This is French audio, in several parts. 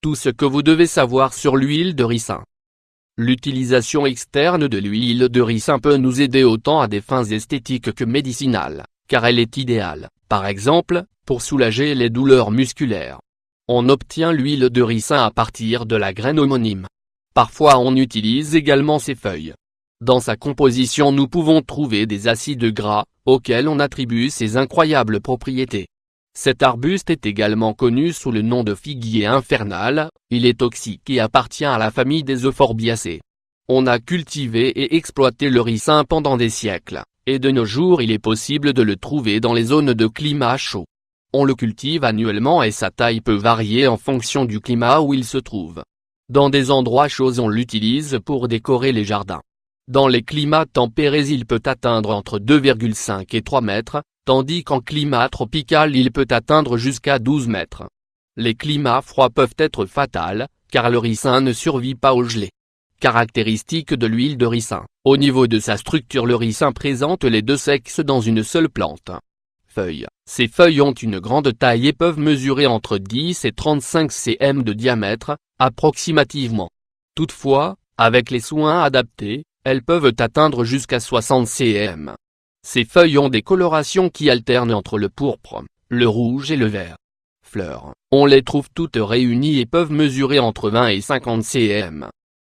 Tout ce que vous devez savoir sur l'huile de ricin. L'utilisation externe de l'huile de ricin peut nous aider autant à des fins esthétiques que médicinales, car elle est idéale, par exemple, pour soulager les douleurs musculaires. On obtient l'huile de ricin à partir de la graine homonyme. Parfois on utilise également ses feuilles. Dans sa composition nous pouvons trouver des acides gras, auxquels on attribue ces incroyables propriétés. Cet arbuste est également connu sous le nom de figuier infernal, il est toxique et appartient à la famille des Euphorbiaceae. On a cultivé et exploité le ricin pendant des siècles, et de nos jours il est possible de le trouver dans les zones de climat chaud. On le cultive annuellement et sa taille peut varier en fonction du climat où il se trouve. Dans des endroits chauds on l'utilise pour décorer les jardins. Dans les climats tempérés il peut atteindre entre 2,5 et 3 mètres, tandis qu'en climat tropical il peut atteindre jusqu'à 12 mètres. Les climats froids peuvent être fatals, car le ricin ne survit pas au gelé. Caractéristique de l'huile de ricin. Au niveau de sa structure le ricin présente les deux sexes dans une seule plante. Feuilles. Ces feuilles ont une grande taille et peuvent mesurer entre 10 et 35 cm de diamètre, approximativement. Toutefois, avec les soins adaptés, elles peuvent atteindre jusqu'à 60 cm. Ces feuilles ont des colorations qui alternent entre le pourpre, le rouge et le vert. Fleurs. On les trouve toutes réunies et peuvent mesurer entre 20 et 50 cm.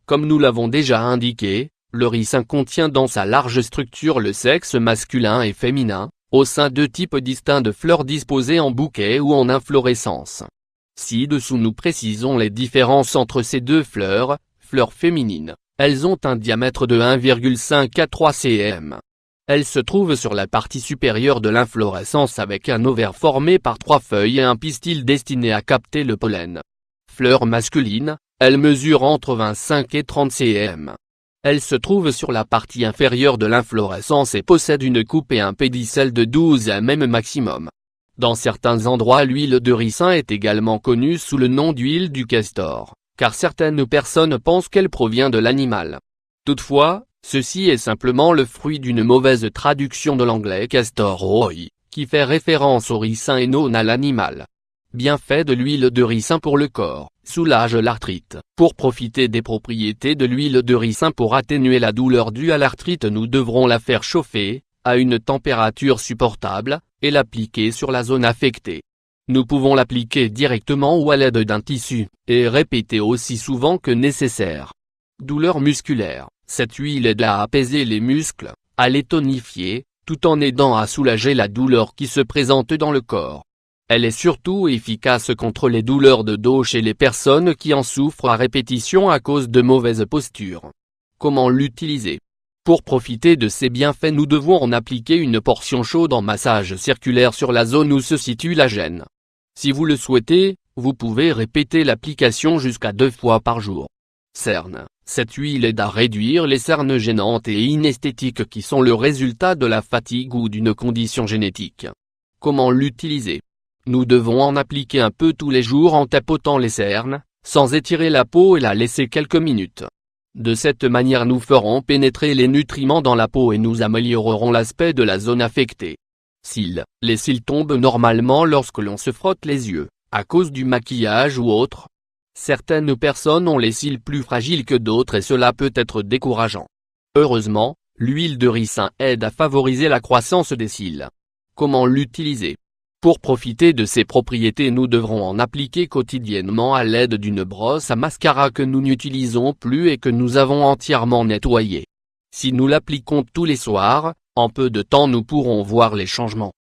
Comme nous l'avons déjà indiqué, le ricin contient dans sa large structure le sexe masculin et féminin, au sein de types distincts de fleurs disposées en bouquet ou en inflorescence. Ci-dessous nous précisons les différences entre ces deux fleurs féminines. Elles ont un diamètre de 1,5 à 3 cm. Elles se trouvent sur la partie supérieure de l'inflorescence avec un ovaire formé par 3 feuilles et un pistil destiné à capter le pollen. Fleurs masculines, elles mesurent entre 25 et 30 cm. Elles se trouvent sur la partie inférieure de l'inflorescence et possèdent une coupe et un pédicelle de 12 mm maximum. Dans certains endroits l'huile de ricin est également connue sous le nom d'huile du castor, car certaines personnes pensent qu'elle provient de l'animal. Toutefois, ceci est simplement le fruit d'une mauvaise traduction de l'anglais castor oil, qui fait référence au ricin et non à l'animal. Bienfait de l'huile de ricin pour le corps, soulage l'arthrite. Pour profiter des propriétés de l'huile de ricin pour atténuer la douleur due à l'arthrite nous devrons la faire chauffer, à une température supportable, et l'appliquer sur la zone affectée. Nous pouvons l'appliquer directement ou à l'aide d'un tissu, et répéter aussi souvent que nécessaire. Douleur musculaire. Cette huile aide à apaiser les muscles, à les tonifier, tout en aidant à soulager la douleur qui se présente dans le corps. Elle est surtout efficace contre les douleurs de dos chez les personnes qui en souffrent à répétition à cause de mauvaises postures. Comment l'utiliser? Pour profiter de ces bienfaits nous devons en appliquer une portion chaude en massage circulaire sur la zone où se situe la gêne. Si vous le souhaitez, vous pouvez répéter l'application jusqu'à 2 fois par jour. Cernes. Cette huile aide à réduire les cernes gênantes et inesthétiques qui sont le résultat de la fatigue ou d'une condition génétique. Comment l'utiliser? Nous devons en appliquer un peu tous les jours en tapotant les cernes, sans étirer la peau et la laisser quelques minutes. De cette manière nous ferons pénétrer les nutriments dans la peau et nous améliorerons l'aspect de la zone affectée. Cils. Les cils tombent normalement lorsque l'on se frotte les yeux, à cause du maquillage ou autre. Certaines personnes ont les cils plus fragiles que d'autres et cela peut être décourageant. Heureusement, l'huile de ricin aide à favoriser la croissance des cils. Comment l'utiliser? Pour profiter de ses propriétés nous devrons en appliquer quotidiennement à l'aide d'une brosse à mascara que nous n'utilisons plus et que nous avons entièrement nettoyée. Si nous l'appliquons tous les soirs, en peu de temps nous pourrons voir les changements.